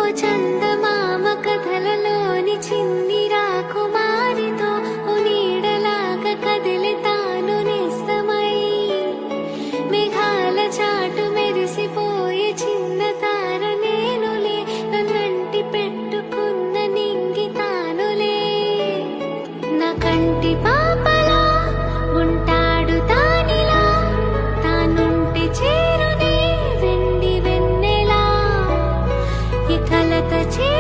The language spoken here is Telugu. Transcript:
ఓ చందమామ కథలలోని చిన్ని రాకుమారితో ఓ నీడలాగా కదిలి తాను నేస్తమై మేఘాల చాటు మెరిసిపోయే చిన్న తార నేనులే నన్నంటి పెట్టుకున్న నింగి తానులే నా కంటి పాపలా ఉంటాడు తానిలా తానుంటే చేరునే వెండి వెన్నెలా ఈ కలత చే